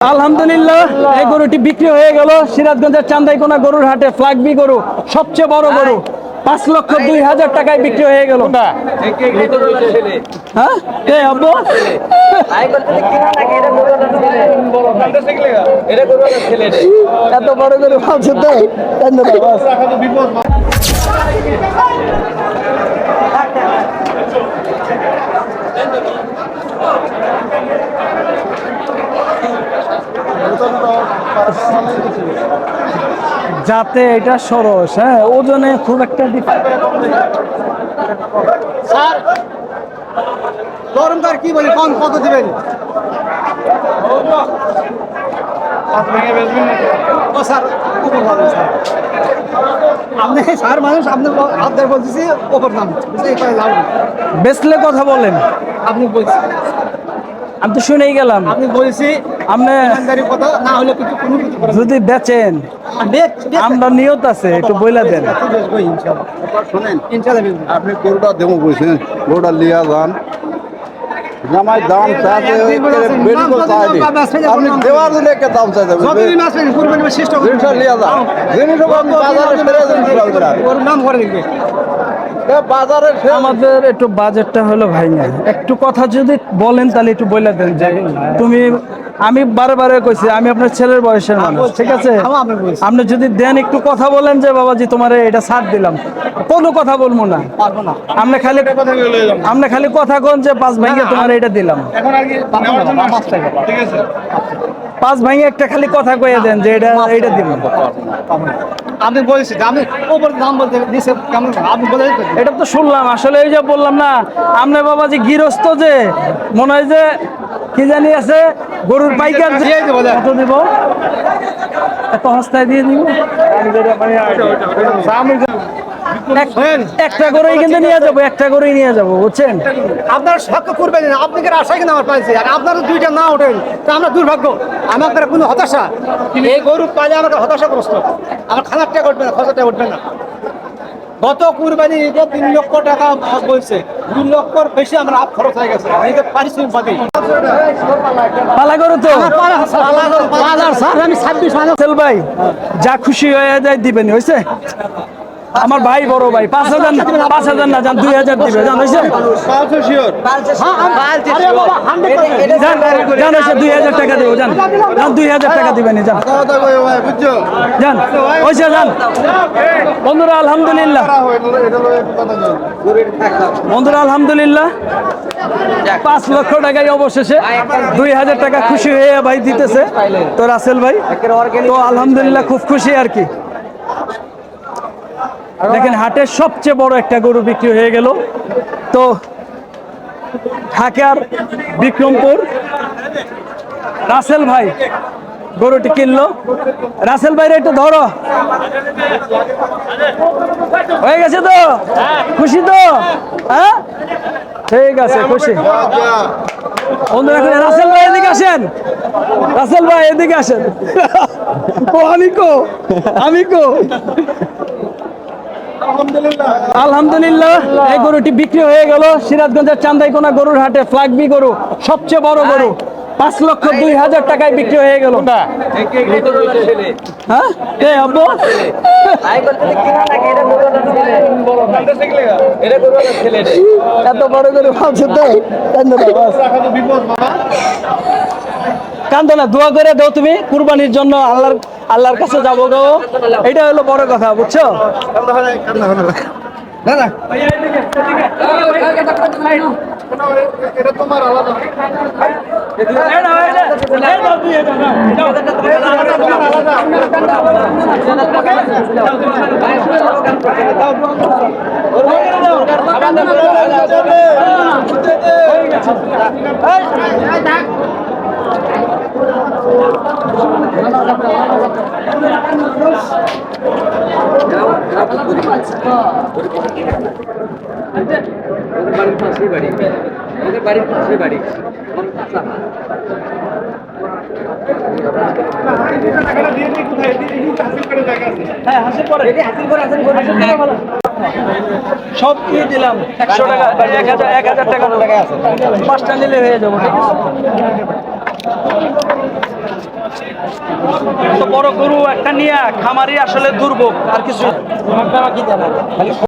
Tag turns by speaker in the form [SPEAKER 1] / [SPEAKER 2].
[SPEAKER 1] আলহামদুলিল্লাহ এই গরুটি বিক্রি হয়ে গেল সিরাজগঞ্জের চান্দাইকোনা গরুর হাটে ফ্ল্যাগবি গরু সবচেয়ে বড় গরু 5,02,000 টাকায় বিক্রি হয়ে গেল। হ্যাঁ কে আব্বু এত বড় গরু আছে তো যাতে এটা সরস, হ্যাঁ ওজনে খুব একটা
[SPEAKER 2] স্যার গরমকার কি বলি কম কত দিবেন? ও স্যার খুব ভালো স্যার, আপনি স্যার মানুষ আপনার বলতেছি ওপর দাম লাভ
[SPEAKER 1] বেচলে কথা বলেন,
[SPEAKER 2] আপনি বলছেন
[SPEAKER 1] আমি তো শুনেই গেলাম।
[SPEAKER 2] আপনি বলছি
[SPEAKER 1] আপনি
[SPEAKER 2] কথা না হলে কিছু কোনো কিছু
[SPEAKER 1] যদি বেচেন আমরা নিয়ত আছে একটু বইলা দেন।
[SPEAKER 2] শোনেন ইনশাআল্লাহ
[SPEAKER 3] আপনি গরুটা দেবো বলছেন, গরুটা লিয়া যান জামাই দাম চাইতে আপনি দেওয়ার জন্য একটা দাম চাইতে
[SPEAKER 2] যতদিন আসবেন কুরবানি শেষ
[SPEAKER 3] জিনিসটা লিয়া যান, জিনিসটা বাজারে ছেড়ে
[SPEAKER 2] নাম করে দেখবে
[SPEAKER 3] বাজারে
[SPEAKER 1] আমাদের একটু বাজেটটা হলো ভাই না, একটু কথা যদি বলেন তাহলে একটু বলে দেন যে তুমি, আমি বারে বারে কইছি আমি আপনার ছেলের বয়সের মানুষ, ঠিক আছে আপনি যদি দেন একটু কথা বলেন যে বাবাজি তোমার এটা ছাড় দিলাম, কোনো কথা বলবো না, আপনি খালি কথা কোন যে 5 ভাঙে তোমার এটা দিলাম, 5 ভাঙে একটা খালি কথা কইয়া দেন যে এটা দিলাম।
[SPEAKER 2] আপনি বলছি আমি ওপর দাম বলতে দিছে কেমন আপনি বলে
[SPEAKER 1] এটা তো শুনলাম, আসলে এই যে বললাম না আপনার বাবাজি গৃহস্থ, যে মনে হয় যে কি জানি আছে গরুর পাইকার কত দিব, এত হস্তায় দিয়ে দিব একটা গরুই কিন্তু নিয়ে যাবো, একটা গরুই নিয়ে যাবো বুঝছেন।
[SPEAKER 2] আপনার শখ করবেন না, আপনি আশাই কিনা আমার পাইছে আর আপনার দুইটা না ওঠেন তা আমরা দুর্ভাগ্য, আমার কোনো হতাশা এই গরু পাইলে আমাকে হতাশাগ্রস্ত, আমার খানারটা উঠবে না, খরচাটা উঠবে না। গত কুরবানি ঈদে 3 লক্ষ টাকা বলছে, 2 লক্ষর বেশি আমরা খরচ হয়ে গেছে পারিশ্রমিক পাতি
[SPEAKER 1] পালা গরু তো
[SPEAKER 2] আমি 26
[SPEAKER 1] ভাই যা খুশি হয়ে যায় দিবেন, হয়েছে আমার ভাই বড় ভাই 5,000 না যান 2,000 দিবে, জান হয়েছে জান হয়েছে 2,000 টাকা দেবো, জান 2,000 টাকা দিবেন, জান জান হয়েছে যান। বন্ধুরা আলহামদুলিল্লাহ, বন্ধুরা 5 লক্ষ টাকায় অবশেষে 2,000 টাকা খুশি হয়ে ভাই দিতেছে তো রাসেল ভাই, তো আলহামদুলিল্লাহ খুব খুশি আর কি। দেখেন হাটের সবচেয়ে বড় একটা গরু বিক্রি হয়ে গেল, তো ঢাকার বিক্রমপুর রাসেল ভাই গরুটি কিনলো। রাসেল ভাইরা একটু ধরো, হয়ে গেছে তো, খুশি তো, হ্যাঁ ঠিক আছে খুশি। বন্ধুরা এখন রাসেল ভাই এদিকে আসেন, রাসেল ভাই এদিকে আসেন, ও আমি কো আলহামদুলিল্লাহ এই গরুটি বিক্রি হয়ে গেল সিরাজগঞ্জের চান্দাইকোনা গরুর হাটে ফ্ল্যাগবি গরু সবচেয়ে বড় গরু 5,02,000 টাকায় বিক্রি হয়ে গেল। হ্যাঁ কে আব্বু এত বড় গরু আছে তো কান্দো না, দোয়া করে দাও তুমি কুরবানির জন্য, আল্লাহর কাছে যাবো গো, এটা হলো বড় কথা বুঝছো।
[SPEAKER 3] এটা তোমার আলাদা
[SPEAKER 4] বাড়ির পাশে বাড়ি
[SPEAKER 1] সব দিয়ে দিলাম 100 টাকা 1,000 টাকা 5টা নিলে হয়ে যাবো। এত বড় গরু একটা নিয়ে খামারি আসলে দুর্ভোগ আর কিছু